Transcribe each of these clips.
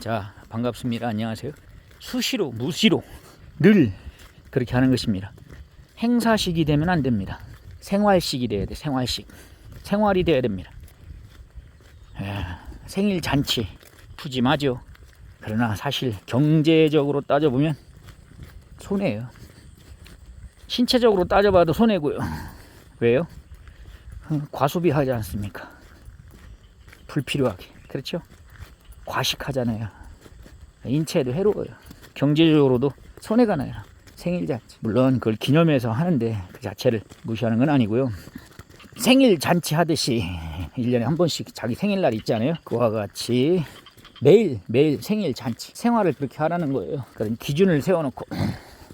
자, 반갑습니다. 안녕하세요. 수시로 무시로 늘 그렇게 하는 것입니다. 행사식이 되면 안 됩니다. 생활식이 돼야 돼. 생활이 돼야 됩니다. 생일 잔치 푸짐하죠. 그러나 사실 경제적으로 따져보면 손해예요. 신체적으로 따져봐도 손해고요. 왜요? 과소비하지 않습니까? 불필요하게. 그렇죠? 과식하잖아요. 인체에도 해로워요. 경제적으로도 손해가 나요. 생일 잔치. 물론 그걸 기념해서 하는데 그 자체를 무시하는 건 아니고요. 생일 잔치 하듯이 1년에 한 번씩 자기 생일날 있잖아요. 그와 같이 매일 생일 잔치 생활을 그렇게 하라는 거예요. 그런 기준을 세워놓고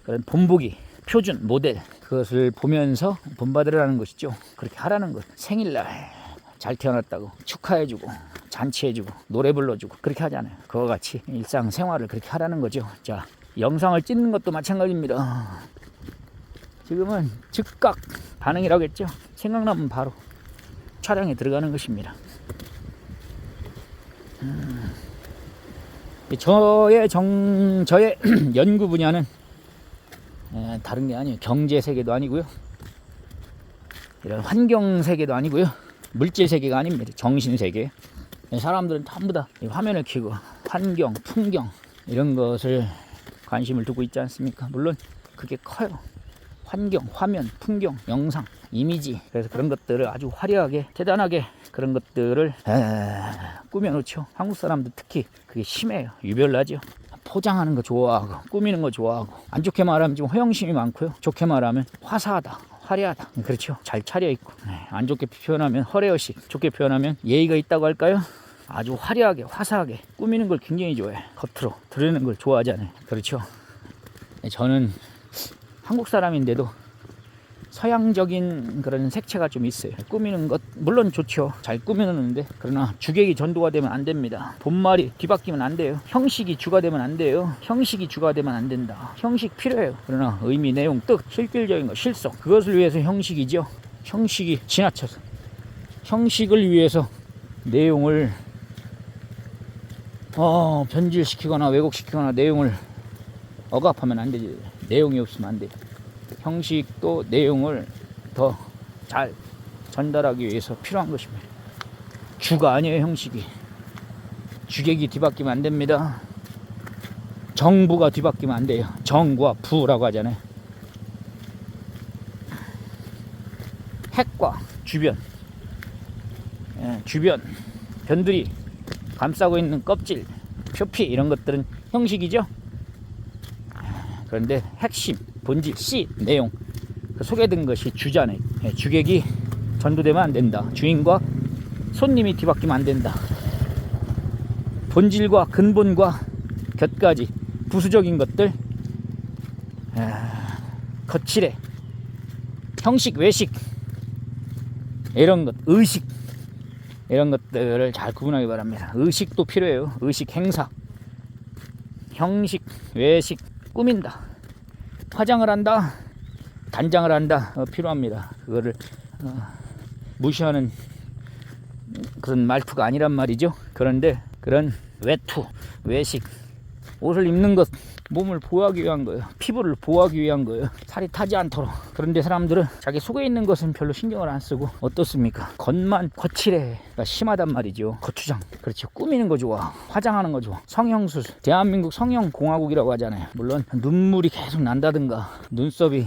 그런 본보기 표준 모델 그것을 보면서 본받으라는 것이죠. 그렇게 하라는 것. 생일날 잘 태어났다고 축하해주고 잔치해주고 노래 불러주고 그렇게 하잖아요. 그와 같이 일상생활을 그렇게 하라는 거죠. 자, 영상을 찍는 것도 마찬가지입니다. 지금은 즉각 반응이라고 했죠. 생각나면 바로 촬영에 들어가는 것입니다. 저의 연구 분야는 다른 게 아니에요. 경제 세계도 아니고요. 이런 환경 세계도 아니고요. 물질 세계가 아닙니다. 정신 세계. 사람들은 전부 다 화면을 켜고 환경, 풍경 이런 것을 관심을 두고 있지 않습니까? 물론 그게 커요. 환경, 화면, 풍경, 영상, 이미지. 그래서 그런 것들을 아주 화려하게, 대단하게 그런 것들을 꾸며놓죠. 한국 사람들 특히 그게 심해요. 유별나죠. 포장하는 거 좋아하고 꾸미는 거 좋아하고 안 좋게 말하면 좀 허영심이 많고요. 좋게 말하면 화사하다. 화려하다. 그렇죠. 잘 차려있고. 안 좋게 표현하면 허례허식, 좋게 표현하면 예의가 있다고 할까요? 아주 화려하게 화사하게 꾸미는 걸 굉장히 좋아해요. 겉으로 드러내는 걸 좋아하잖아요. 그렇죠. 저는 한국 사람인데도 서양적인 그런 색채가 좀 있어요. 꾸미는 것 물론 좋죠. 잘 꾸며놓는데 그러나 주객이 전도가 되면 안 됩니다. 본말이 뒤바뀌면 안 돼요. 형식이 주가 되면 안 돼요. 형식이 주가 되면 안 된다. 형식 필요해요. 그러나 의미, 내용, 뜻, 실질적인 것, 실속 그것을 위해서 형식이죠. 형식이 지나쳐서 형식을 위해서 내용을 변질시키거나 왜곡시키거나 내용을 억압하면 안 되지. 내용이 없으면 안 돼요. 형식도 내용을 더 잘 전달하기 위해서 필요한 것입니다. 주가 아니에요. 형식이 주객이 뒤바뀌면 안 됩니다. 정부가 뒤바뀌면 안 돼요. 정과 부라고 하잖아요. 핵과 주변 주변 변들이 감싸고 있는 껍질 표피 이런 것들은 형식이죠. 그런데 핵심 본질 씨 내용 소개된 것이 주잖아요. 주객이 전도되면 안 된다. 주인과 손님이 뒤바뀌면 안 된다. 본질과 근본과 곁가지 부수적인 것들 거칠해 형식 외식 이런 것 의식 이런 것들을 잘 구분하기 바랍니다. 의식도 필요해요. 의식 행사 형식 외식 꾸민다 화장을 한다 단장을 한다 필요합니다. 그거를 무시하는 그런 말투가 아니란 말이죠. 그런데 그런 외투 외식 옷을 입는 것 몸을 보호하기 위한 거예요. 피부를 보호하기 위한 거예요. 살이 타지 않도록. 그런데 사람들은 자기 속에 있는 것은 별로 신경을 안 쓰고 어떻습니까? 겉만 거칠해. 심하단 말이죠. 거추장. 그렇죠. 꾸미는 거 좋아. 화장하는 거 좋아. 성형수술. 대한민국 성형공화국이라고 하잖아요. 물론 눈물이 계속 난다든가 눈썹이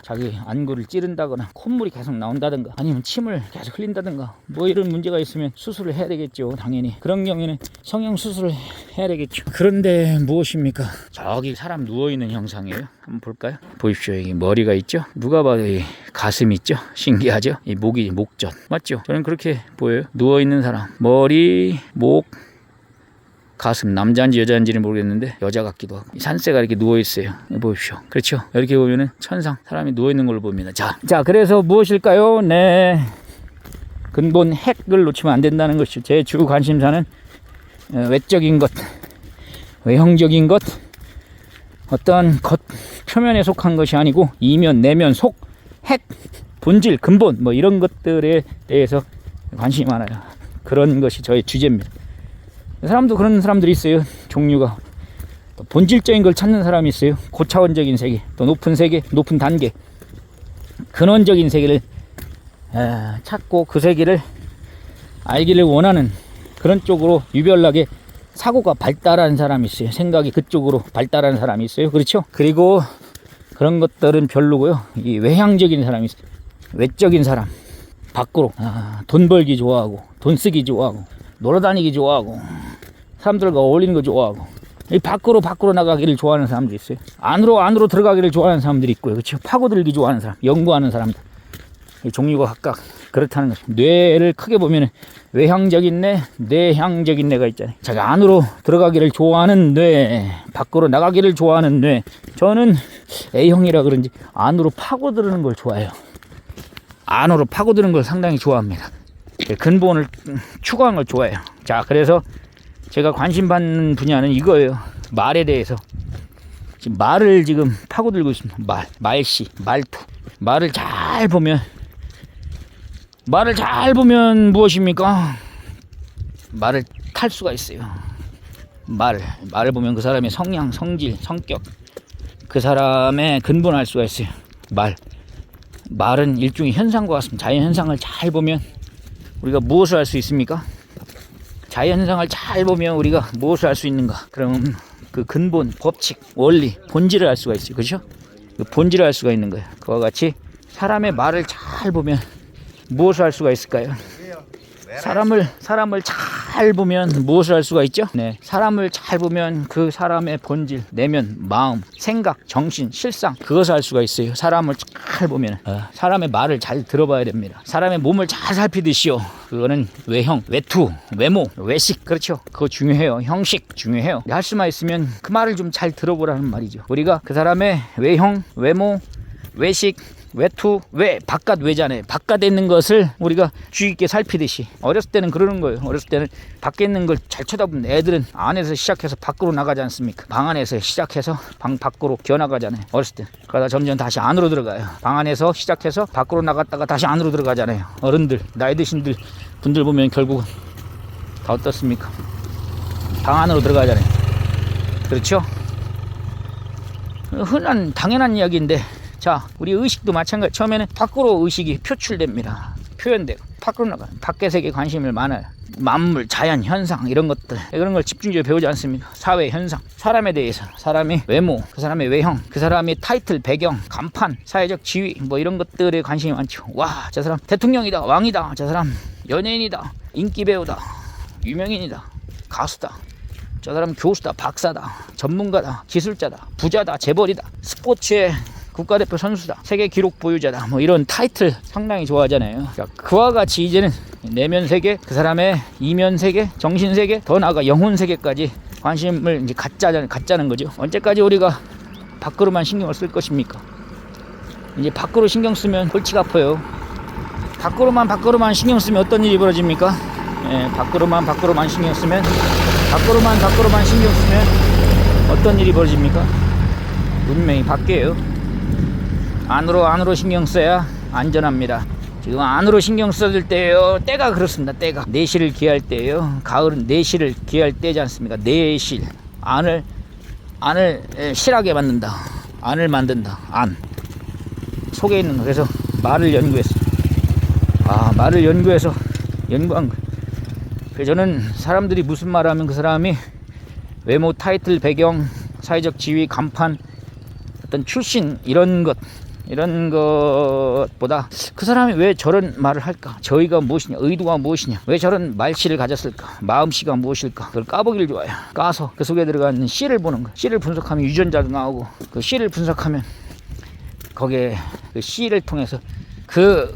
자기 안구를 찌른다거나 콧물이 계속 나온다든가 아니면 침을 계속 흘린다든가 뭐 이런 문제가 있으면 수술을 해야 되겠죠. 당연히. 그런 경우에는 성형수술을 해야 되겠죠. 그런데 무엇입니까? 저기 사람 누워있는 형상이에요. 한번 볼까요? 보십시오. 여기 머리가 있죠? 누가 봐도 이 가슴 있죠? 신기하죠? 이 목이 목젖 맞죠? 저는 그렇게 보여요. 누워있는 사람 머리, 목, 가슴 남자인지 여자인지는 모르겠는데 여자 같기도 하고 산새가 이렇게 누워있어요. 보십시오. 그렇죠? 이렇게 보면은 천상 사람이 누워있는 걸로 보입니다. 자 그래서 무엇일까요? 네 근본 핵을 놓치면 안 된다는 것이죠. 제 주 관심사는 외적인 것 외형적인 것 어떤 겉 표면에 속한 것이 아니고 이면 내면 속 핵 본질 근본 뭐 이런 것들에 대해서 관심이 많아요. 그런 것이 저의 주제입니다. 사람도 그런 사람들이 있어요. 종류가. 또 본질적인 걸 찾는 사람이 있어요. 고차원적인 세계, 또 높은 세계, 높은 단계, 근원적인 세계를 찾고 그 세계를 알기를 원하는 그런 쪽으로 유별나게 사고가 발달한 사람이 있어요. 생각이 그쪽으로 발달한 사람이 있어요. 그렇죠? 그리고 그런 것들은 별로고요. 이 외향적인 사람이 있어요. 외적인 사람, 밖으로 돈 벌기 좋아하고 돈 쓰기 좋아하고 놀아다니기 좋아하고 사람들과 어울리는 거 좋아하고 이 밖으로 나가기를 좋아하는 사람도 있어요. 안으로 들어가기를 좋아하는 사람들이 있고요. 그렇죠? 파고들기 좋아하는 사람, 연구하는 사람들. 이 종류가 각각 그렇다는 거죠. 뇌를 크게 보면 외향적인 뇌, 내향적인 뇌가 있잖아요. 자기 안으로 들어가기를 좋아하는 뇌, 밖으로 나가기를 좋아하는 뇌. 저는 A형이라 그런지 안으로 파고드는 걸 좋아해요. 안으로 파고드는 걸 상당히 좋아합니다. 근본을 추구하는 걸 좋아해요. 자, 그래서 제가 관심 받는 분야는 이거예요. 말에 대해서. 지금 말을 지금 파고들고 있습니다. 말씨, 말투. 말을 잘 보면 무엇입니까? 말을 탈 수가 있어요. 말을 보면 그 사람의 성향, 성질, 성격, 그 사람의 근본을 알 수가 있어요. 말은 일종의 현상과 같습니다. 자연 현상을 잘 보면 우리가 무엇을 알 수 있습니까? 자연 현상을 잘 보면 우리가 무엇을 알 수 있는가? 그럼 그 근본, 법칙, 원리, 본질을 알 수가 있어요. 그렇죠? 그 본질을 알 수가 있는 거예요. 그와 같이 사람의 말을 잘 보면 무엇을 알 수가 있을까요? 사람을 잘 보면 무엇을 알 수가 있죠? 네, 사람을 잘 보면 그 사람의 본질, 내면, 마음, 생각, 정신, 실상 그것을 알 수가 있어요. 사람을 잘 보면 사람의 말을 잘 들어봐야 됩니다. 사람의 몸을 잘 살피듯이요. 그거는 외형, 외투, 외모, 외식 그렇죠. 그거 중요해요. 형식 중요해요. 할 수만 있으면 그 말을 좀 잘 들어보라는 말이죠. 우리가 그 사람의 외형, 외모, 외식, 외투, 바깥 외잖아요. 바깥에 있는 것을 우리가 주의 깊게 살피듯이 어렸을 때는 그러는 거예요. 어렸을 때는 밖에 있는 걸 잘 쳐다보는 애들은 안에서 시작해서 밖으로 나가지 않습니까? 방 안에서 시작해서 방 밖으로 기어나가잖아요. 어렸을 때. 그러다 점점 다시 안으로 들어가요. 방 안에서 시작해서 밖으로 나갔다가 다시 안으로 들어가잖아요. 어른들, 나이 드신 분들 보면 결국은 다 어떻습니까? 방 안으로 들어가잖아요. 그렇죠? 흔한 당연한 이야기인데 자, 우리 의식도 마찬가지. 처음에는 밖으로 의식이 표출됩니다. 표현되고 밖으로 나가요. 밖의 세계에 관심을 많아요. 만물, 자연, 현상 이런 것들 이런 걸 집중적으로 배우지 않습니까? 사회, 현상, 사람에 대해서 사람의 외모, 그 사람의 외형, 그 사람의 타이틀, 배경, 간판, 사회적 지위 뭐 이런 것들에 관심이 많죠. 와, 저 사람 대통령이다, 왕이다, 저 사람 연예인이다, 인기 배우다, 유명인이다, 가수다, 저 사람 교수다, 박사다, 전문가다, 기술자다, 부자다, 재벌이다, 스포츠에 국가대표 선수다, 세계 기록 보유자다, 뭐 이런 타이틀 상당히 좋아하잖아요. 자, 그와 같이 이제는 내면 세계, 그 사람의 이면 세계, 정신 세계, 더 나아가 영혼 세계까지 관심을 이제 갖자는 거죠. 언제까지 우리가 밖으로만 신경을 쓸 것입니까? 이제 밖으로 신경 쓰면 골치가 아파요. 밖으로만 신경 쓰면 어떤 일이 벌어집니까? 예, 밖으로만 신경 쓰면 어떤 일이 벌어집니까? 운명이 바뀌어요. 안으로 신경 써야 안전합니다. 지금 안으로 신경 써야 될 때예요. 때가 그렇습니다. 때가 내실을 기할 때예요. 가을은 내실을 기할 때지 않습니까? 내실 안을 실하게 만든다. 안을 만든다. 안 속에 있는 거. 그래서 말을 연구해서 연구한 거. 그래서 저는 사람들이 무슨 말하면 그 사람이 외모, 타이틀, 배경, 사회적 지위, 간판, 어떤 출신 이런 것보다 그 사람이 왜 저런 말을 할까? 저희가 무엇이냐? 의도가 무엇이냐? 왜 저런 말씨를 가졌을까? 마음씨가 무엇일까? 그걸 까보기를 좋아해요. 까서 그 속에 들어가는 씨를 보는 거예요. 씨를 분석하면 유전자도 나오고 그 씨를 분석하면 거기에 그 씨를 통해서 그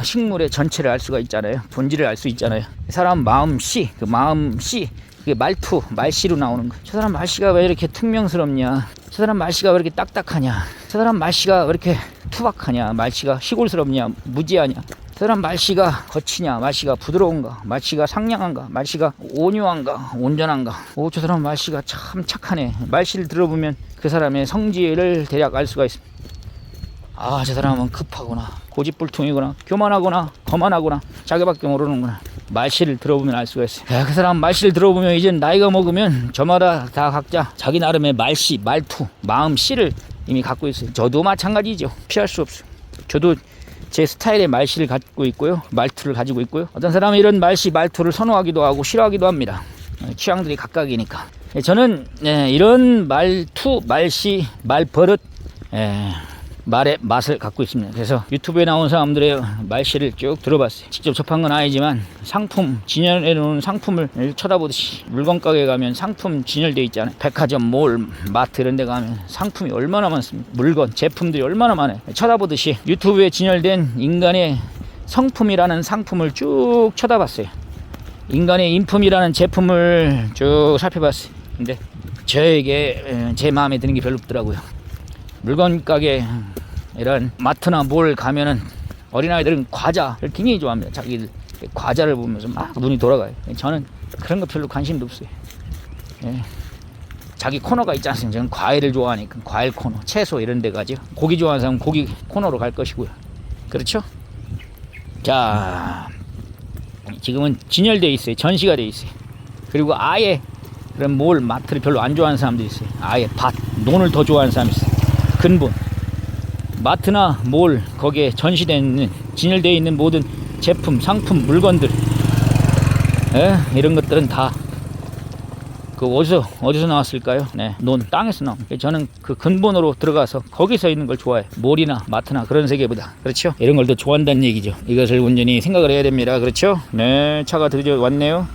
식물의 전체를 알 수가 있잖아요. 본질을 알 수 있잖아요. 사람 마음씨, 그 마음씨 그게 말투, 말씨로 나오는 거예요. 저 사람 말씨가 왜 이렇게 퉁명스럽냐? 저 사람 말씨가 왜 이렇게 딱딱하냐? 저 사람 말씨가 왜 이렇게 투박하냐? 말씨가 시골스럽냐? 무지하냐? 저 사람 말씨가 거치냐? 말씨가 부드러운가? 말씨가 상냥한가? 말씨가 온유한가? 온전한가? 오, 저 사람 말씨가 참 착하네. 말씨를 들어보면 그 사람의 성질을 대략 알 수가 있습니다. 아, 저 사람은 급하구나, 고집불통이구나, 교만하구나, 거만하구나, 자기밖에 모르는구나. 말씨를 들어보면 알 수가 있어요. 그 사람 말씨를 들어보면 이제 나이가 먹으면 저마다 다 각자 자기 나름의 말씨, 말투, 마음씨를 이미 갖고 있어요. 저도 마찬가지죠. 피할 수 없어요. 저도 제 스타일의 말씨를 갖고 있고요. 말투를 가지고 있고요. 어떤 사람은 이런 말씨, 말투를 선호하기도 하고 싫어하기도 합니다. 취향들이 각각이니까. 저는 이런 말투, 말씨, 말버릇, 말의 맛을 갖고 있습니다. 그래서 유튜브에 나온 사람들의 말씨를 쭉 들어봤어요. 직접 접한 건 아니지만 상품, 진열해 놓은 상품을 쳐다보듯이 물건 가게에 가면 상품 진열되어 있잖아요. 백화점, 몰, 마트 이런 데 가면 상품이 얼마나 많습니까? 물건, 제품들이 얼마나 많아요. 쳐다보듯이 유튜브에 진열된 인간의 성품이라는 상품을 쭉 쳐다봤어요. 인간의 인품이라는 제품을 쭉 살펴봤어요. 근데 저에게 제 마음에 드는 게 별로 없더라고요. 물건 가게 이런 마트나 몰 가면은 어린아이들은 과자를 굉장히 좋아합니다. 자기들 과자를 보면서 막 눈이 돌아가요. 저는 그런 거 별로 관심도 없어요. 자기 코너가 있지 않습니까? 저는 과일을 좋아하니까 과일 코너, 채소 이런 데 가죠. 고기 좋아하는 사람은 고기 코너로 갈 것이고요. 그렇죠? 자, 지금은 진열되어 있어요. 전시가 되어 있어요. 그리고 아예 그런 몰, 마트를 별로 안 좋아하는 사람들이 있어요. 아예 밭, 논을 더 좋아하는 사람이 있어요. 근본 마트나 몰 거기에 전시되어 있는 진열되어 있는 모든 제품, 상품, 물건들 이런 것들은 다 그 어디서 나왔을까요? 논, 땅에서 나온. 저는 그 근본으로 들어가서 거기서 있는 걸 좋아해요. 몰이나 마트나 그런 세계보다. 그렇죠? 이런 걸 더 좋아한다는 얘기죠. 이것을 온전히 생각을 해야 됩니다. 그렇죠? 네, 차가 드디어 왔네요.